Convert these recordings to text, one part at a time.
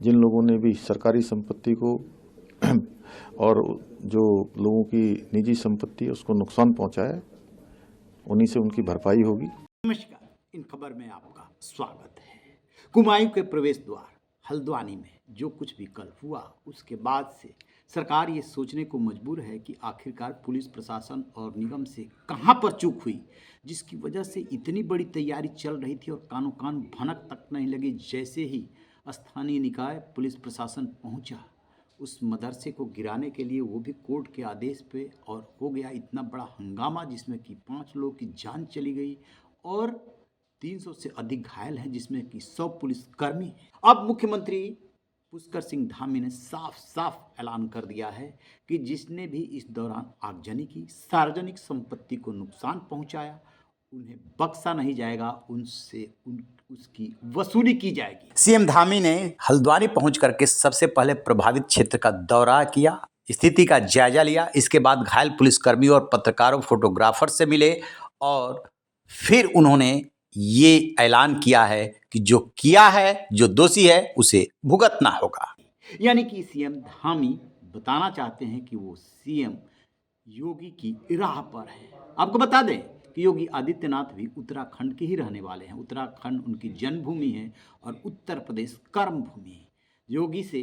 जिन लोगों ने भी सरकारी संपत्ति को और जो लोगों की निजी संपत्ति है उसको नुकसान पहुंचाया, उन्हीं से उनकी भरपाई होगी। नमस्कार, इन खबर में आपका स्वागत है। कुमायूं के प्रवेश द्वार हल्द्वानी में जो कुछ भी कल हुआ, उसके बाद से सरकार ये सोचने को मजबूर है कि आखिरकार पुलिस प्रशासन और निगम से कहां पर चूक हुई, जिसकी वजह से इतनी बड़ी तैयारी चल रही थी और कानों कान भनक तक नहीं लगी। जैसे ही स्थानीय निकाय पुलिस प्रशासन पहुंचा उस मदरसे को गिराने के लिए, वो भी कोर्ट के आदेश पे, और हो गया इतना बड़ा हंगामा जिसमें कि 5 लोगों की जान चली गई और 300 से अधिक घायल हैं, जिसमें कि 100 पुलिसकर्मी हैं। अब मुख्यमंत्री पुष्कर सिंह धामी ने साफ साफ ऐलान कर दिया है कि जिसने भी इस दौरान आगजनी की, सार्वजनिक संपत्ति को नुकसान पहुंचाया, उन्हें बख्शा नहीं जाएगा, उसकी वसूली की जाएगी। सीएम धामी ने हल्द्वानी पहुंच करके सबसे पहले प्रभावित क्षेत्र का दौरा किया, स्थिति का जायजा लिया। इसके बाद घायल पुलिसकर्मी और पत्रकारों, फोटोग्राफर से मिले और फिर उन्होंने ये ऐलान किया है कि जो किया है, जो दोषी है, उसे भुगतना होगा। यानी कि सीएम धामी बताना चाहते हैं कि वो सीएम योगी की राह पर है। आपको बता दें कि योगी आदित्यनाथ भी उत्तराखंड के ही रहने वाले हैं। उत्तराखंड उनकी जन्मभूमि है और उत्तर प्रदेश कर्मभूमि है। योगी से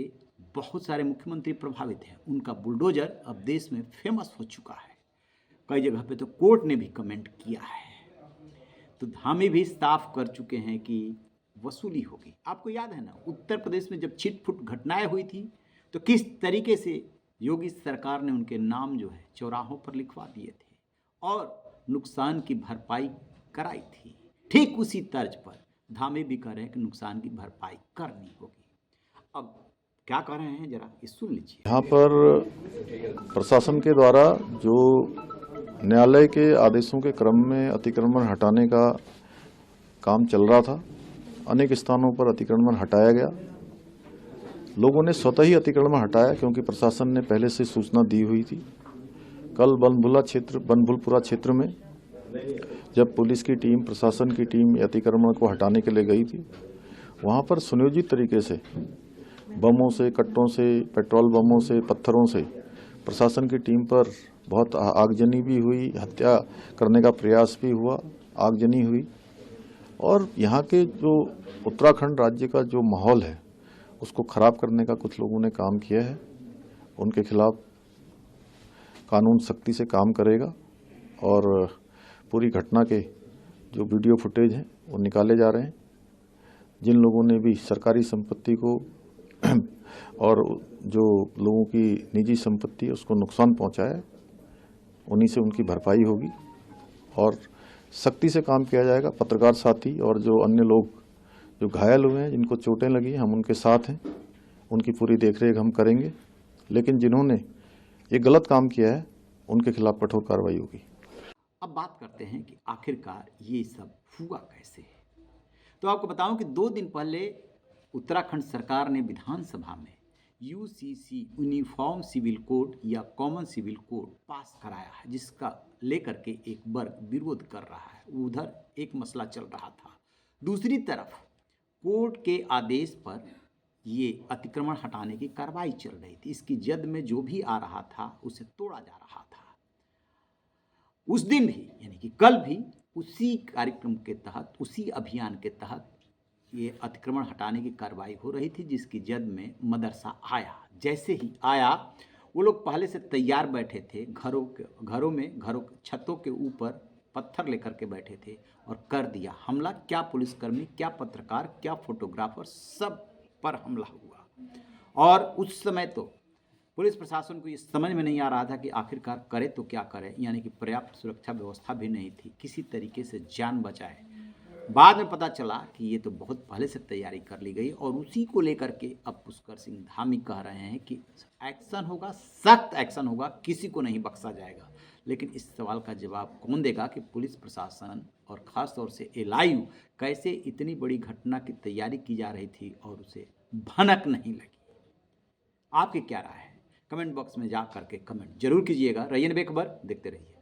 बहुत सारे मुख्यमंत्री प्रभावित हैं। उनका बुलडोजर अब देश में फेमस हो चुका है। कई जगह पे तो कोर्ट ने भी कमेंट किया है। तो धामी भी साफ कर चुके हैं कि वसूली होगी। आपको याद है ना, उत्तर प्रदेश में जब छिटपुट घटनाएं हुई थी तो किस तरीके से योगी सरकार ने उनके नाम जो है चौराहों पर लिखवा दिए थे और नुकसान की भरपाई कराई थी। ठीक उसी तर्ज पर धामी भी कह रहे हैं कि नुकसान की भरपाई करनी होगी। अब क्या कह रहे हैं, जरा ये सुन लीजिए। यहाँ पर प्रशासन के द्वारा जो न्यायालय के आदेशों के क्रम में अतिक्रमण हटाने का काम चल रहा था, अनेक स्थानों पर अतिक्रमण हटाया गया। लोगों ने स्वतः ही अतिक्रमण हटाया क्योंकि प्रशासन ने पहले से सूचना दी हुई थी। कल बनभूलपुरा क्षेत्र में जब पुलिस की टीम, प्रशासन की टीम अतिक्रमण को हटाने के लिए गई थी, वहाँ पर सुनियोजित तरीके से बमों से, कट्टों से, पेट्रोल बमों से, पत्थरों से प्रशासन की टीम पर बहुत आगजनी भी हुई, हत्या करने का प्रयास भी हुआ, आगजनी हुई। और यहाँ के जो उत्तराखंड राज्य का जो माहौल है उसको खराब करने का कुछ लोगों ने काम किया है। उनके खिलाफ कानून सख्ती से काम करेगा और पूरी घटना के जो वीडियो फुटेज हैं वो निकाले जा रहे हैं। जिन लोगों ने भी सरकारी संपत्ति को और जो लोगों की निजी संपत्ति है उसको नुकसान पहुंचाया, उन्हीं से उनकी भरपाई होगी और सख्ती से काम किया जाएगा। पत्रकार साथी और जो अन्य लोग जो घायल हुए हैं, जिनको चोटें लगी, हम उनके साथ हैं, उनकी पूरी देखरेख हम करेंगे। लेकिन जिन्होंने ये गलत काम किया है उनके खिलाफ कठोर कार्रवाई होगी। अब बात करते हैं कि आखिरकार ये सब हुआ कैसे है। तो आपको बताऊं कि 2 दिन पहले उत्तराखंड सरकार ने विधानसभा में यूसीसी यूनिफॉर्म सिविल कोड या कॉमन सिविल कोड पास कराया है, जिसका लेकर के एक वर्ग विरोध कर रहा है। उधर एक मसला चल रहा था, दूसरी तरफ कोर्ट के आदेश पर ये अतिक्रमण हटाने की कार्रवाई चल रही थी। इसकी जद में जो भी आ रहा था उसे तोड़ा जा रहा था। उस दिन भी यानी कि कल भी उसी कार्यक्रम के तहत, उसी अभियान के तहत ये अतिक्रमण हटाने की कार्रवाई हो रही थी, जिसकी जद में मदरसा आया। जैसे ही आया, वो लोग पहले से तैयार बैठे थे, घरों में छतों के ऊपर पत्थर लेकर के बैठे थे और कर दिया हमला। क्या पुलिसकर्मी, क्या पत्रकार, क्या फोटोग्राफर, सब पर हमला हुआ। और उस समय तो पुलिस प्रशासन को ये समझ में नहीं आ रहा था कि आखिरकार करे तो क्या करे, यानी कि पर्याप्त सुरक्षा व्यवस्था भी नहीं थी, किसी तरीके से जान बचाए। बाद में पता चला कि ये तो बहुत पहले से तैयारी कर ली गई और उसी को लेकर के अब पुष्कर सिंह धामी कह रहे हैं कि एक्शन होगा, सख्त एक्शन होगा, किसी को नहीं बख्शा जाएगा। लेकिन इस सवाल का जवाब कौन देगा कि पुलिस प्रशासन और ख़ास तौर से एलआईयू कैसे इतनी बड़ी घटना की तैयारी की जा रही थी और उसे भनक नहीं लगी। आपकी क्या राय है? कमेंट बॉक्स में जा करके कमेंट जरूर कीजिएगा। रहिए बेखबर, देखते रहिए।